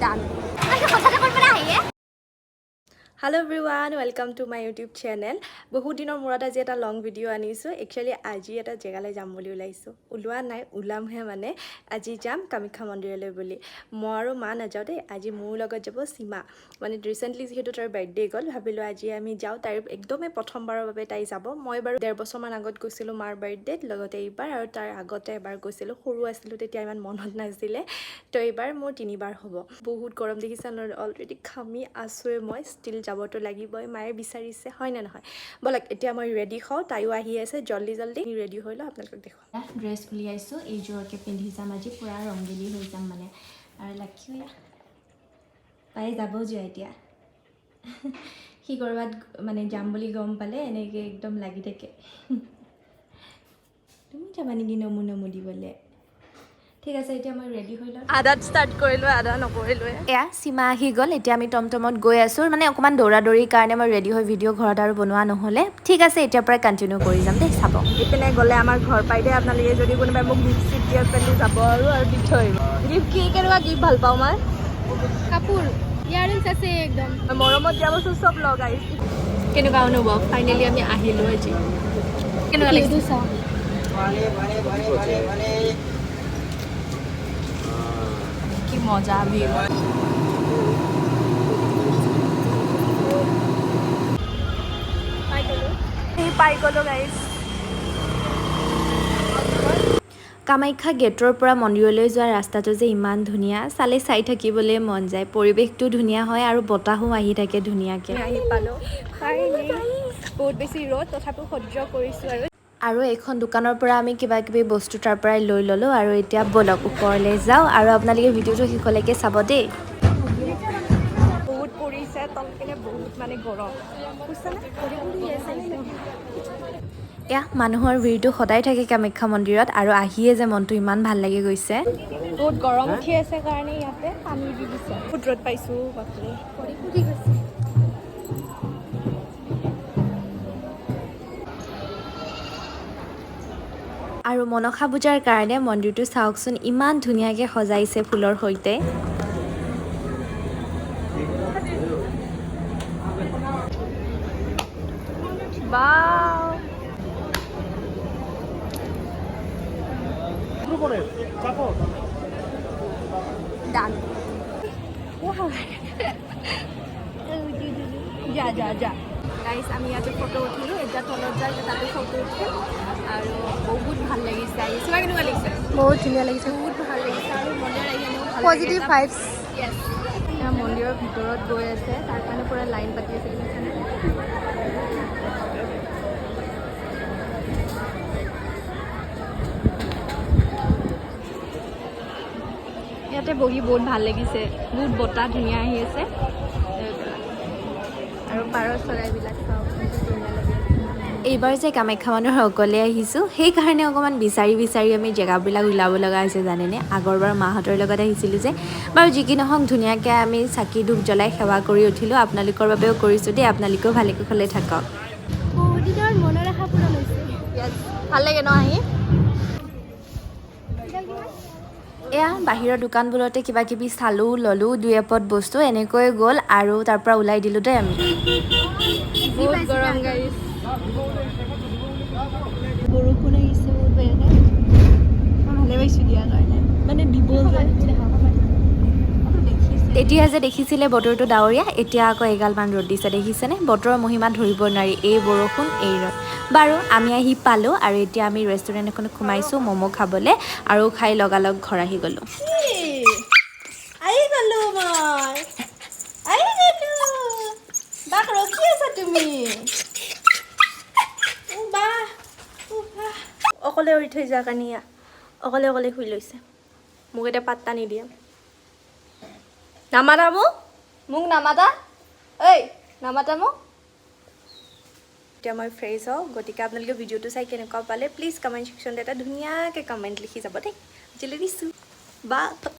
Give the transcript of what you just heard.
Done Hello everyone, welcome to my YouTube channel. বহুত দিনৰ মূৰত আজি এটা লং ভিডিও আনিছো। একচুয়ালি আজি এটা জেগালৈ যাম বুলি ওলাইছো। উলোৱা নাই, উলামহে মানে আজি যাম কামাখ্যা মন্দিৰলৈ বুলি। মই আৰু মা নাযাও দেই, আজি মোৰ লগত যাব সীমা। মানে ৰিসেন্টলি যেহেতু তাৰ বাৰ্থডে গল, ভাবিলো আজি আমি যাও। তাই একদমে প্ৰথমবাৰৰ বাবে তাই যাব। মই বাৰু 1.5 বছৰ মান আগত গৈছিলো মাৰ বাৰ্থডেত, লগতে এইবাৰ আৰু তাৰ আগতে এবাৰ গৈছিলো। সৰু আছিলো তেতিয়া ইমান মনত নাছিলে। তো এইবাৰ মোৰ 3বাৰ হ'ব। বহুত গৰম দেখিছা ন, অলৰেডি খামি আছোৱে মই, ষ্টিল যাবতো লাগিবই। মায়ে বিচাৰিছে, হয় না নহয়? বলক এতিয়া মই ৰেডি হওঁ, তাইও আহি আছে। জলদি ৰেডি হৈ লওঁ, আপোনালোকক দেখুৱাম। ড্ৰেছ উলিয়াইছোঁ, এইযোৰকে পিন্ধি যাম আজি, পুৰা ৰংগিলী হৈ যাম মানে। আৰু লাক্ষীও তাই যাব যোৱা এতিয়া। সি ক'ৰবাত মানে যাম বুলি গম পালে এনেকৈ একদম লাগি থাকে। তুমি যাবা নেকি নমু দিবলৈ? ঠিক আছে, এতিয়া মই ৰেডি হৈ লওঁ। আধাত ষ্টাৰ্ট কৰিলোঁ, আধা নকৰিলোৱে। এয়া সীমা আহি গ'ল, এতিয়া আমি টমটমত গৈ আছোঁ। মানে অকণমান দৌৰাদৌৰিৰ কাৰণে মই ৰেডি হৈ ভিডিঅ' ঘৰত আৰু বনোৱা নহ'লে। ঠিক আছে, এতিয়াৰ পৰাই কণ্টিনিউ কৰি যাম দেই, চাব। ইপিনে গ'লে আমাৰ ঘৰ পাই দেই। আপোনালোকে যদি কোনোবাই মোক গিফ্ট চিফ্ট দিয়ে পেলি যাব আৰু দি থৈ আহিব। গিফ্ট কি কেনেকুৱা গিফ্ট ভাল পাওঁ মই? কাপোৰ ইয়াৰিংছ আছে একদম মৰমত দিয়া বস্তু চব লগাই। কেনেকুৱা অনুভৱ? ফাইনেলি আমি আহিলোঁ আজি। কেনেকুৱা লাগিছে? কি মজা ভিউ। পাই গ'লো গাইজ। কামাখ্যা গেটৰ পৰা মন্দিৰলৈ যোৱা ৰাস্তাটো যে ইমান ধুনীয়া, চালে চাই থাকিবলৈ মন যায়। পৰিৱেশটো ধুনীয়া হয় আৰু বতাহো আহি থাকে ধুনীয়াকৈ। আহি পালোঁ, বহুত বেছি ৰ'দ, তথাপিও সহ্য কৰিছোঁ। আৰু এইখন দোকানৰ পৰা আমি কিবা কিবি বস্তু তাৰ পৰাই লৈ ল'লোঁ। আৰু এতিয়া বলক ওপৰলৈ যাওঁ আৰু আপোনালোকে ভিডিঅ'টো শেষলৈকে চাব দেই। বহুত পৰিছে তলপিনে, বহুত মানে গৰম। এয়া মানুহৰ ভিৰটো সদায় থাকে কামাখ্যা মন্দিৰত, আৰু আহিয়ে যে মনটো ইমান ভাল লাগি গৈছে। বহুত গৰম উঠি আছে কাৰণে ইয়াতে পানী দি দিছে। বহুত ৰ'দ পাইছোঁ, বাপৰে। আৰু মনসা পূজাৰ কাৰণে মন্দিৰটো চাওকচোন, ইমান ধুনীয়াকৈ সজাইছে ফুলৰ সৈতে। বাও ডান। যা গাইজ, আমি ইয়াতে ফটো উঠিলোঁ। এতিয়া তলত যাই তাতে ফটো উঠিম। আৰু বহুত ভাল লাগিছে। আহিছে কেনেকুৱা লাগিছে? বহুত ধুনীয়া লাগিছে, বহুত ভাল লাগিছে। আৰু মন্দিৰ আহি এনেও ভাল পজিটিভ ভাইবছ। য়েছ। মন্দিৰৰ ভিতৰত গৈ আছে, তাৰ কাৰণে পুৰা লাইন পাতি আছে। ইয়াতে বহি বহুত ভাল লাগিছে, বহুত বতাহ ধুনীয়া আহি আছে। আৰু পাৰ চৰাইবিলাক চাওক, ধুনীয়া লাগে। এইবাৰ যে কামাখ্যা মন্দিৰ অকলে আহিছোঁ, সেইকাৰণে অকণমান বিচাৰি আমি জেগাবিলাক ওলাব লগা হৈছে জানেনে। আগৰবাৰ মাহঁতৰ লগত আহিছিলোঁ যে। বাৰু যি কি নহওক, ধুনীয়াকৈ আমি চাকি ধূপ জ্বলাই সেৱা কৰি উঠিলোঁ। আপোনালোকৰ বাবেও কৰিছোঁ দেই, আপোনালোকেও ভালে কুশলে থাকক। বহুদিনৰ মনৰ আশা পূৰণ হৈছে। ভাল লাগে ন আহি? এয়া বাহিৰৰ দোকানবোৰতে কিবা কিবি চালোঁ, ল'লোঁ, 2 এপদ বস্তু এনেকৈ গ'ল। আৰু তাৰ পৰা ওলাই দিলোঁ দেই আমি। বহুত গৰম গাইজ, বৰষুণ আহিছে বহুত বেয়াকৈ। মই ভালে পাইছোঁ দিয়াৰ কাৰণে, মানে দিব এতিয়া যে দেখিছিলে বতৰটো ডাৱৰীয়া, এতিয়া আকৌ এগালমান ৰ'দ দিছে দেখিছেনে। বতৰৰ মহিমা ধৰিব নোৱাৰি, এই বৰষুণ এই ৰ'দ। বাৰু আমি আহি পালোঁ, আৰু এতিয়া আমি ৰেষ্টুৰেণ্ট এখনত সোমাইছোঁ ম'ম' খাবলৈ, আৰু খাই লগালগ ঘৰ আহি গ'লোঁ। বাক ৰখি আছা তুমি? অকলে উৰি থৈ যোৱা কাৰণে অকলে শুই লৈছে। মোক এতিয়া পাত্তা নিদিয়ে। নামাতা মোক নামাতা, ঐ নামাতা মোক। এতিয়া মই ফ্ৰেছ হওঁ, গতিকে আপোনালোকে ভিডিঅ'টো চাই কেনেকুৱা পালে প্লিজ কমেণ্ট ছেকশ্যনত এটা ধুনীয়াকৈ কমেণ্ট লিখি যাব দেই। আজিলৈ দিছোঁ, বা।